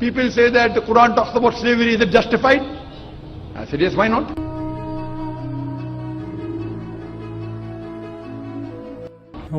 People say that the Quran talks about slavery. Is it justified? I said yes. Why not?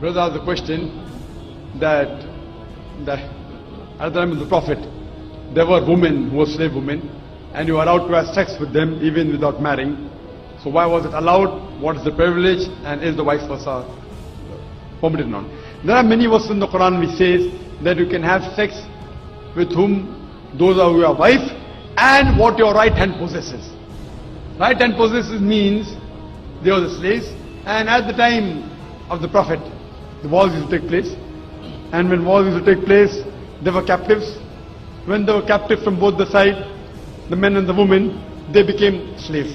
Brother asked the question that at the time of the Prophet, there were women who were slave women, and you were allowed to have sex with them even without marrying. So why was it allowed? What is the privilege? And is the vice versa permitted or not? There are many verses in the Quran which says that you can have sex with whom those are your wife and what your right hand possesses. Right hand possesses means they were the slaves, and at the time of the Prophet, the wars used to take place, and when wars used to take place, they were captives. When they were captive from both the side, the men and the women, they became slaves.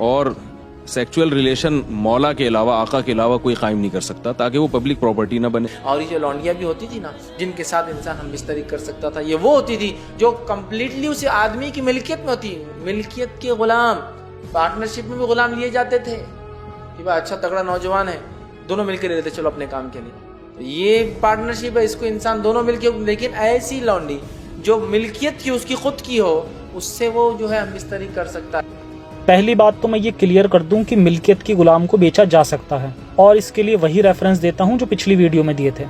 اور sexual relation مولا کے علاوہ آقا کے علاوہ کوئی قائم نہیں کر سکتا تاکہ وہ پبلک پراپرٹی نہ بنے. اور یہ جو لونڈیاں بھی ہوتی تھی نا جن کے ساتھ انسان ہم بستری کر سکتا تھا، یہ وہ ہوتی تھی جو کمپلیٹلی اسے آدمی کی ملکیت میں ہوتی، ملکیت کے غلام. پارٹنرشپ میں بھی غلام لیے جاتے تھے کہ بھائی اچھا تگڑا نوجوان ہے، دونوں مل کے رہتے چلو اپنے کام کے لیے. یہ پارٹنرشپ ہے، اس کو انسان دونوں مل کے. لیکن ایسی لونڈی جو ملکیت کی اس کی خود کی ہو، اس سے وہ جو ہے ہم بستری کر سکتا ہے. پہلی بات تو میں یہ کلیئر کر دوں کہ ملکیت کی غلام کو بیچا جا سکتا ہے، اور اس کے لیے وہی ریفرنس دیتا ہوں جو پچھلی ویڈیو میں دیے تھے.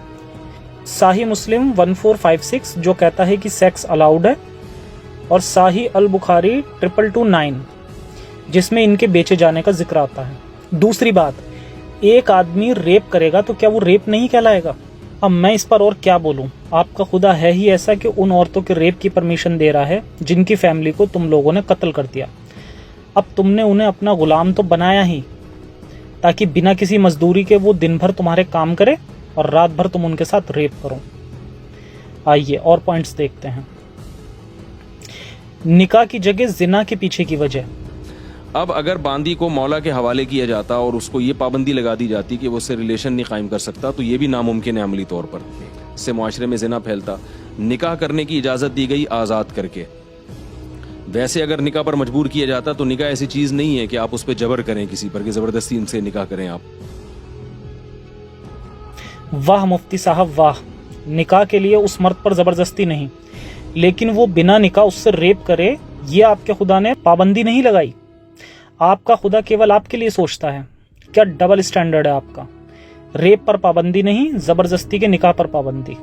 صحیح مسلم 1456 جو کہتا ہے کہ سیکس الاؤڈ ہے، اور صحیح البخاری 2229 جس میں ان کے بیچے جانے کا ذکر آتا ہے. دوسری بات، ایک آدمی ریپ کرے گا تو کیا وہ ریپ نہیں کہلائے گا؟ اب میں اس پر اور کیا بولوں، آپ کا خدا ہے ہی ایسا کہ ان عورتوں کے ریپ کی پرمیشن دے رہا ہے جن کی فیملی کو تم لوگوں نے قتل کر دیا. اب تم نے انہیں اپنا غلام تو بنایا ہی تاکہ بنا کسی مزدوری کے وہ دن بھر تمہارے کام کرے اور رات بھر تم ان کے ساتھ ریپ کرو. آئیے اور پوائنٹس دیکھتے ہیں. نکاح کی جگہ زنا کے پیچھے کی وجہ. اب اگر باندی کو مولا کے حوالے کیا جاتا اور اس کو یہ پابندی لگا دی جاتی کہ وہ اس سے ریلیشن نہیں قائم کر سکتا تو یہ بھی ناممکن ہے عملی طور پر. اس سے معاشرے میں زنا پھیلتا. نکاح کرنے کی اجازت دی گئی آزاد کر کے. ویسے اگر نکاح پر مجبور کیا جاتا تو نکاح ایسی چیز نہیں ہے کہ آپ اس پہ جبر کریں کسی پر کہ زبردستی ان سے نکاح کریں آپ. واہ مفتی صاحب واہ، نکاح کے لیے اس مرد پر زبردستی نہیں، لیکن وہ بنا نکاح اس سے ریپ کرے، یہ آپ کے خدا نے پابندی نہیں لگائی. آپ کا خدا کیول آپ کے لیے سوچتا ہے. کیا ڈبل اسٹینڈرڈ ہے آپ کا؟ ریپ پر پابندی نہیں، زبردستی کے نکاح پر پابندی.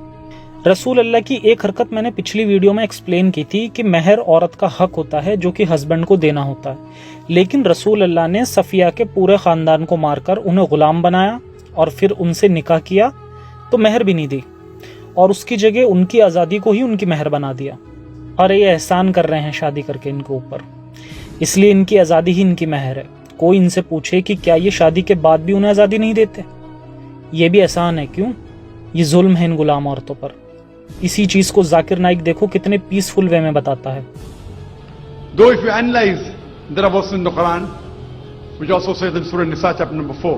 رسول اللہ کی ایک حرکت میں نے پچھلی ویڈیو میں ایکسپلین کی تھی کہ مہر عورت کا حق ہوتا ہے جو کہ ہسبینڈ کو دینا ہوتا ہے، لیکن رسول اللہ نے صفیہ کے پورے خاندان کو مار کر انہیں غلام بنایا اور پھر ان سے نکاح کیا تو مہر بھی نہیں دی، اور اس کی جگہ ان کی آزادی کو ہی ان کی مہر بنا دیا. اور یہ احسان کر رہے ہیں شادی کر کے ان کے اوپر، اس لیے ان کی آزادی ہی ان کی مہر ہے. کوئی ان سے پوچھے کہ کیا یہ شادی کے بعد بھی انہیں آزادی نہیں دیتے؟ یہ بھی احسان ہے. کیوں؟ یہ ظلم ہے ان غلام عورتوں پر. اسی چیز کو ذاکر نائک دیکھو کتنے پیسفل وے میں بتاتا ہے. Though if you analyze, there are verses in the Quran which also says in Surah Nisa chapter number 4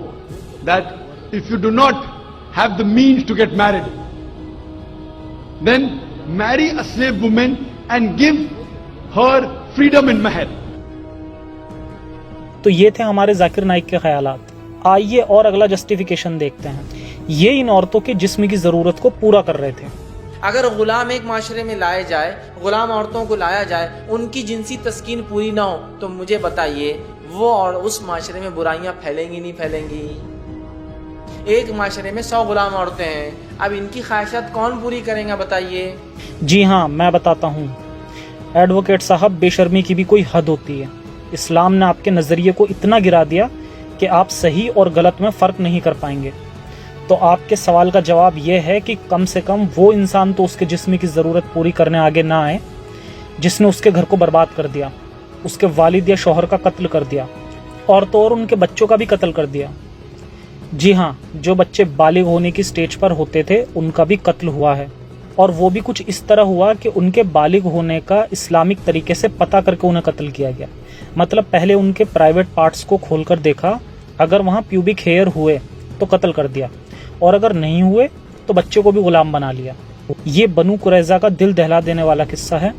that if you do not have the means to get married, then marry a slave woman and give her freedom in mahr. تو یہ تھے ہمارے ذاکر نائک کے خیالات. آئیے اور اگلا justification دیکھتے ہیں. یہ ان عورتوں کے جسم کی ضرورت کو پورا کر رہے تھے. اگر غلام ایک معاشرے میں لائے جائے، غلام عورتوں کو لایا جائے، ان کی جنسی تسکین پوری نہ ہو تو مجھے بتائیے وہ اور اس معاشرے میں برائیاں پھیلیں گی نہیں پھیلیں گی؟ ایک معاشرے میں 100 غلام عورتیں ہیں، اب ان کی خواہشات کون پوری کریں گا بتائیے؟ جی ہاں، میں بتاتا ہوں. ایڈوکیٹ صاحب، بے شرمی کی بھی کوئی حد ہوتی ہے. اسلام نے آپ کے نظریے کو اتنا گرا دیا کہ آپ صحیح اور غلط میں فرق نہیں کر پائیں گے. تو آپ کے سوال کا جواب یہ ہے کہ کم سے کم وہ انسان تو اس کے جسم کی ضرورت پوری کرنے آگے نہ آئے جس نے اس کے گھر کو برباد کر دیا، اس کے والد یا شوہر کا قتل کر دیا، اور تو اور ان کے بچوں کا بھی قتل کر دیا. جی ہاں، جو بچے بالغ ہونے کی سٹیج پر ہوتے تھے ان کا بھی قتل ہوا ہے، اور وہ بھی کچھ اس طرح ہوا کہ ان کے بالغ ہونے کا اسلامک طریقے سے پتہ کر کے انہیں قتل کیا گیا. مطلب پہلے ان کے پرائیویٹ پارٹس کو کھول کر دیکھا، اگر وہاں پیوبک ہیئر ہوئے تو قتل کر دیا، اور اگر نہیں ہوئے تو بچے کو بھی غلام بنا لیا. یہ بنو قریظہ کا دل دہلا دینے والا قصہ ہے،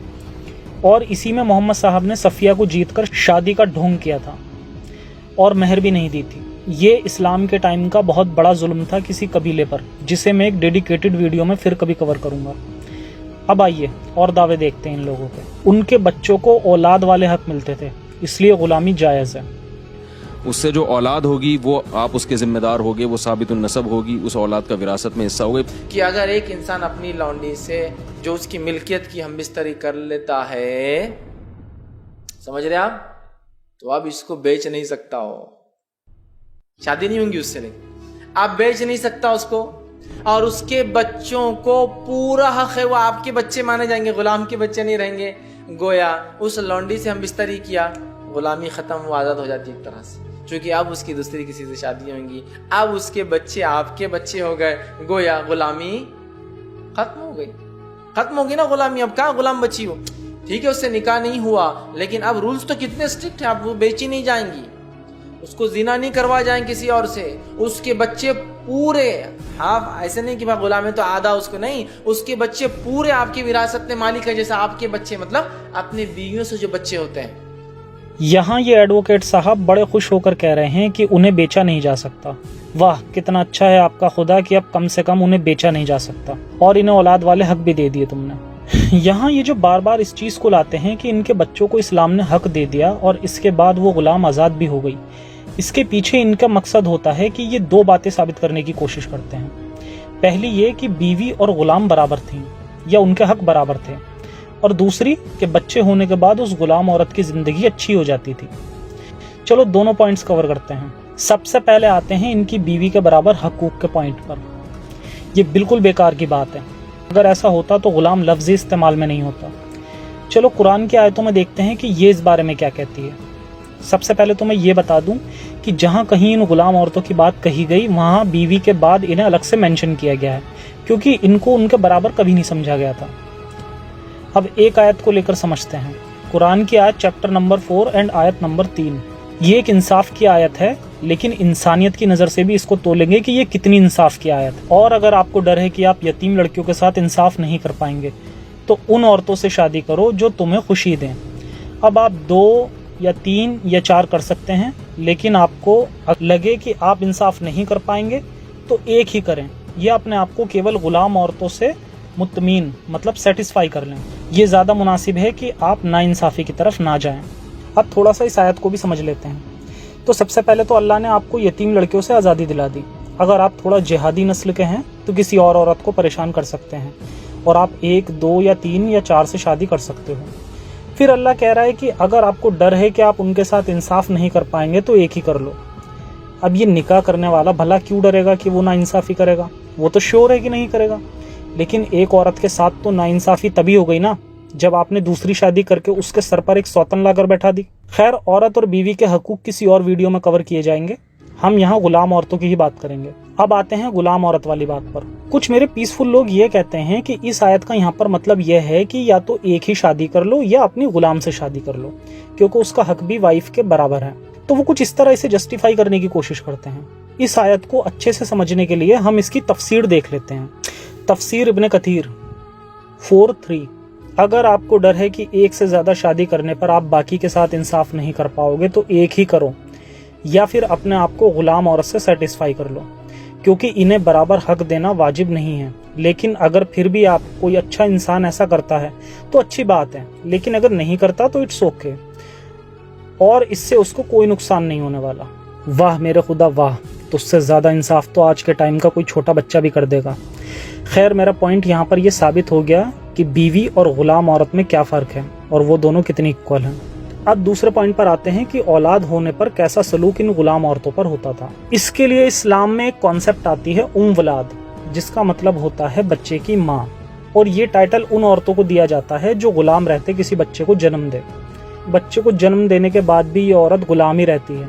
اور اسی میں محمد صاحب نے صفیہ کو جیت کر شادی کا ڈھونگ کیا تھا اور مہر بھی نہیں دی تھی. یہ اسلام کے ٹائم کا بہت بڑا ظلم تھا کسی قبیلے پر، جسے میں ایک ڈیڈیکیٹڈ ویڈیو میں پھر کبھی کور کروں گا. اب آئیے اور دعوے دیکھتے ہیں ان لوگوں کے. ان کے بچوں کو اولاد والے حق ملتے تھے، اس لیے غلامی جائز ہے. اس سے جو اولاد ہوگی وہ آپ اس کے ذمہ دار ہوگے، وہ ثابت النسب ہوگی، اس اولاد کا وراثت میں حصہ ہوگے. کہ اگر ایک انسان اپنی لونڈی سے جو اس کی ملکیت کی ہم بستری کر لیتا ہے، سمجھ رہے آپ، تو اب اس کو بیچ نہیں سکتا ہو. شادی نہیں ہوں گی اس سے، لیکن آپ بیچ نہیں سکتا اس کو، اور اس کے بچوں کو پورا حق ہے، وہ آپ کے بچے مانے جائیں گے، غلام کے بچے نہیں رہیں گے. گویا اس لونڈی سے ہم بستری کیا، غلامی ختم، وہ آزاد ہو جاتی ایک طرح سے، چونکہ اب اس کی دوسری کسی سے شادی ہوں گی، اب اس کے بچے آپ کے بچے ہو گئے، گویا غلامی ختم ہو گئی. ختم ہوگی نا غلامی. اب کہاں غلام بچی ہو؟ ٹھیک ہے اس سے نکاح نہیں ہوا، لیکن اب رولز تو کتنے اسٹرکٹ ہیں، اب وہ بیچی نہیں جائیں گی. اس کو زنا نہیں کروا جائیں کسی اور سے. اس کے بچے پورے ایسے نہیں کہ بھائی غلام ہے تو آدھا اس کو نہیں, اس کے بچے پورے آپ کی وراثت میں مالک ہے, جیسا آپ کے بچے مطلب اپنے بیویوں سے جو بچے ہوتے ہیں. یہاں یہ ایڈوکیٹ صاحب بڑے خوش ہو کر کہہ رہے ہیں کہ انہیں بیچا نہیں جا سکتا. واہ کتنا اچھا ہے آپ کا خدا کہ اب کم سے کم انہیں بیچا نہیں جا سکتا, اور انہیں اولاد والے حق بھی دے دیے تم نے. یہاں یہ جو بار بار اس چیز کو لاتے ہیں کہ ان کے بچوں کو اسلام نے حق دے دیا اور اس کے بعد وہ غلام آزاد بھی ہو گئی, اس کے پیچھے ان کا مقصد ہوتا ہے کہ یہ دو باتیں ثابت کرنے کی کوشش کرتے ہیں. پہلی یہ کہ بیوی اور غلام برابر تھیں یا ان کے حق برابر تھے, اور دوسری کہ بچے ہونے کے بعد اس غلام عورت کی زندگی اچھی ہو جاتی تھی. چلو دونوں پوائنٹس کور کرتے ہیں. سب سے پہلے آتے ہیں ان کی بیوی کے برابر حقوق کے پوائنٹ پر. یہ بالکل بیکار کی بات ہے. اگر ایسا ہوتا تو غلام لفظ استعمال میں نہیں ہوتا. چلو قرآن کی آیتوں میں دیکھتے ہیں کہ یہ اس بارے میں کیا کہتی ہے. سب سے پہلے تو میں یہ بتا دوں کہ جہاں کہیں ان غلام عورتوں کی بات کہی گئی وہاں بیوی کے بعد انہیں الگ سے مینشن کیا گیا ہے, کیونکہ ان کو ان کے برابر کبھی نہیں سمجھا گیا تھا. اب ایک آیت کو لے کر سمجھتے ہیں. قرآن کی آیت چیپٹر نمبر 4 اینڈ آیت نمبر 3. یہ ایک انصاف کی آیت ہے, لیکن انسانیت کی نظر سے بھی اس کو تولیں گے کہ یہ کتنی انصاف کی آیت. اور اگر آپ کو ڈر ہے کہ آپ یتیم لڑکیوں کے ساتھ انصاف نہیں کر پائیں گے تو ان عورتوں سے شادی کرو جو تمہیں خوشی دیں. اب آپ 2 یا 3 یا 4 کر سکتے ہیں, لیکن آپ کو لگے کہ آپ انصاف نہیں کر پائیں گے تو ایک ہی کریں, یا اپنے آپ کو کیول غلام عورتوں سے مطمئن مطلب سیٹسفائی کر لیں. یہ زیادہ مناسب ہے کہ آپ ناانصافی کی طرف نہ جائیں. اب تھوڑا سا اس آیت کو بھی سمجھ لیتے ہیں. تو سب سے پہلے تو اللہ نے آپ کو یتیم لڑکیوں سے آزادی دلا دی. اگر آپ تھوڑا جہادی نسل کے ہیں تو کسی اور عورت کو پریشان کر سکتے ہیں, اور آپ 1 2 یا 3 یا 4 سے شادی کر سکتے ہو. پھر اللہ کہہ رہا ہے کہ اگر آپ کو ڈر ہے کہ آپ ان کے ساتھ انصاف نہیں کر پائیں گے تو ایک ہی کر لو. اب یہ نکاح کرنے والا بھلا کیوں ڈرے گا کہ وہ ناانصافی کرے گا؟ وہ تو شیور ہے کہ نہیں کرے گا. لیکن ایک عورت کے ساتھ تو ناانصافی تبھی ہو گئی نا جب آپ نے دوسری شادی کر کے اس کے سر پر ایک سوتن لا کر بیٹھا دی. خیر, عورت اور بیوی کے حقوق کسی اور ویڈیو میں کور کیے جائیں گے. ہم یہاں غلام عورتوں کی ہی بات کریں گے. اب آتے ہیں غلام عورت والی بات پر. کچھ میرے پیسفل لوگ یہ کہتے ہیں کہ اس آیت کا یہاں پر مطلب یہ ہے کہ یا تو ایک ہی شادی کر لو یا اپنی غلام سے شادی کر لو, کیونکہ اس کا حق بھی وائف کے برابر ہے. تو وہ کچھ اس طرح اسے جسٹیفائی کرنے کی کوشش کرتے ہیں. اس آیت کو اچھے سے سمجھنے کے لیے ہم اس کی تفسیر دیکھ لیتے ہیں. تفسیر ابن کثیر 4:3. اگر آپ کو ڈر ہے کہ ایک سے زیادہ شادی کرنے پر آپ باقی کے ساتھ انصاف نہیں کر پاؤ گے تو ایک ہی کرو, یا پھر اپنے آپ کو غلام عورت سے سیٹسفائی کر لو, کیونکہ انہیں برابر حق دینا واجب نہیں ہے. لیکن اگر پھر بھی آپ کوئی اچھا انسان ایسا کرتا ہے تو اچھی بات ہے, لیکن اگر نہیں کرتا تو اٹس اوکے, اور اس سے اس کو کوئی نقصان نہیں ہونے والا. واہ میرے خدا واہ, تو اس سے زیادہ انصاف تو آج کے ٹائم کا کوئی چھوٹا بچہ بھی کر دے گا. خیر, میرا پوائنٹ یہاں پر یہ ثابت ہو گیا کہ بیوی اور غلام عورت میں کیا فرق ہے اور وہ دونوں کتنی اکول ہیں. اب دوسرے پوائنٹ پر آتے ہیں کہ اولاد ہونے پر کیسا سلوک ان غلام عورتوں پر ہوتا تھا. اس کے لیے اسلام میں ایک کانسیپٹ آتی ہے ولاد, جس کا مطلب ہوتا ہے بچے کی ماں, اور یہ ٹائٹل ان عورتوں کو دیا جاتا ہے جو غلام رہتے کسی بچے کو جنم دے. بچے کو جنم دینے کے بعد بھی یہ عورت غلام ہی رہتی ہے.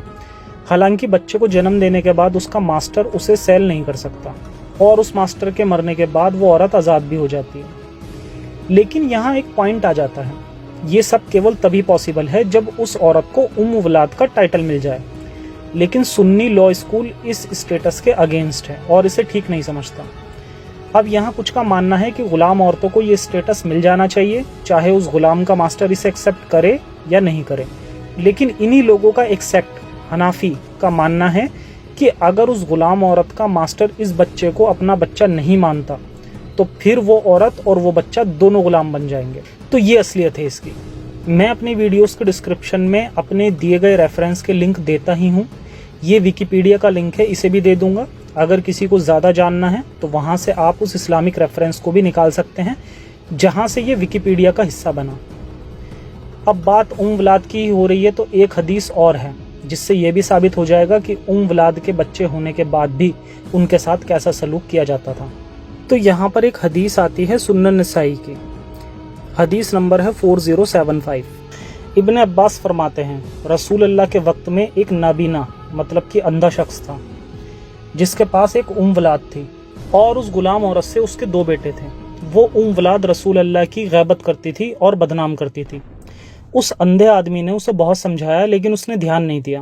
حالانکہ بچے کو جنم دینے کے بعد اس کا ماسٹر اسے سیل نہیں کر سکتا, اور اس ماسٹر کے مرنے کے بعد وہ عورت آزاد بھی ہو جاتی ہے. لیکن یہاں ایک پوائنٹ آ جاتا ہے, یہ سب کیول تبھی پاسبل ہے جب اس عورت کو ولاد کا ٹائٹل مل جائے. لیکن سنی لا اسکول اس اسٹیٹس کے اگینسٹ ہے اور اسے ٹھیک نہیں سمجھتا. اب یہاں کچھ کا ماننا ہے کہ غلام عورتوں کو یہ اسٹیٹس مل جانا چاہیے, چاہے اس غلام کا ماسٹر اسے ایکسیپٹ کرے یا نہیں کرے. لیکن انہی لوگوں کا ایک سیکٹ حنفی کا ماننا ہے کہ اگر اس غلام عورت کا ماسٹر اس بچے کو اپنا بچہ نہیں مانتا تو پھر وہ عورت اور وہ بچہ دونوں غلام بن جائیں گے. تو یہ اصلیت ہے اس کی. میں اپنی ویڈیوز کے ڈسکرپشن میں اپنے دیے گئے ریفرنس کے لنک دیتا ہی ہوں. یہ ویکیپیڈیا کا لنک ہے, اسے بھی دے دوں گا. اگر کسی کو زیادہ جاننا ہے تو وہاں سے آپ اس اسلامک ریفرنس کو بھی نکال سکتے ہیں جہاں سے یہ ویکیپیڈیا کا حصہ بنا. اب بات ولاد کی ہی ہو رہی ہے تو ایک حدیث اور ہے جس سے یہ بھی ثابت ہو جائے گا کہ ولاد کے بچے ہونے کے بعد بھی ان کے ساتھ کیسا سلوک کیا جاتا تھا. تو یہاں پر ایک حدیث آتی ہے سنن نسائی کی, حدیث نمبر ہے 4075. ابن عباس فرماتے ہیں رسول اللہ کے وقت میں ایک نابینا مطلب کہ اندھا شخص تھا جس کے پاس ایک ولاد تھی, اور اس غلام عورت سے اس کے 2 بیٹے تھے. وہ ولاد رسول اللہ کی غیبت کرتی تھی اور بدنام کرتی تھی. اس اندھے آدمی نے اسے بہت سمجھایا لیکن اس نے دھیان نہیں دیا.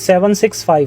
765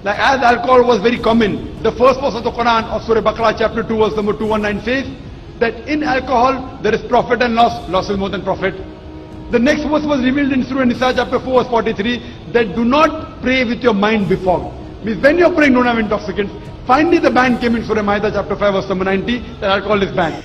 Like as alcohol was very common, the first verse of the Quran of Surah Baqarah chapter 2 verse number 219 says that in alcohol there is profit and loss. Loss is more than profit. The next verse was revealed in Surah Nisa chapter 4 verse 43 that do not pray with your mind befogged. Means when you're praying, don't have intoxicants. Finally the ban came in Surah Ma'idah chapter 5 verse number 90 that alcohol is banned.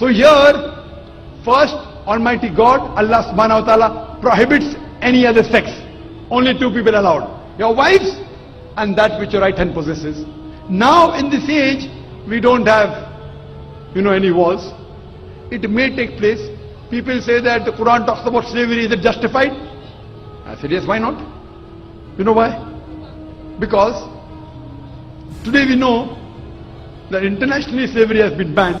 So here, first Almighty God, Allah subhanahu wa ta'ala prohibits any other sex. Only two people allowed. Your wives and that which your right hand possesses. Now in this age, we don't have, any wars. It may take place. People say that the Quran talks about slavery. Is it justified? I said, yes, why not? You know why? Because today we know that internationally slavery has been banned.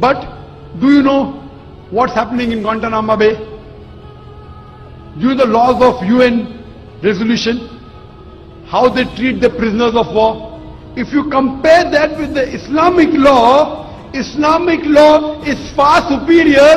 But do you know what's happening in Guantanamo Bay? Do you know the laws of UN resolution? How they treat the prisoners of war? If you compare that with the Islamic law is far superior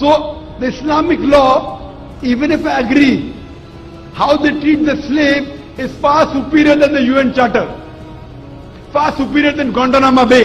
So the Islamic law, even if I agree, how they treat the slave is far superior than the UN Charter, far superior than Guantanamo Bay.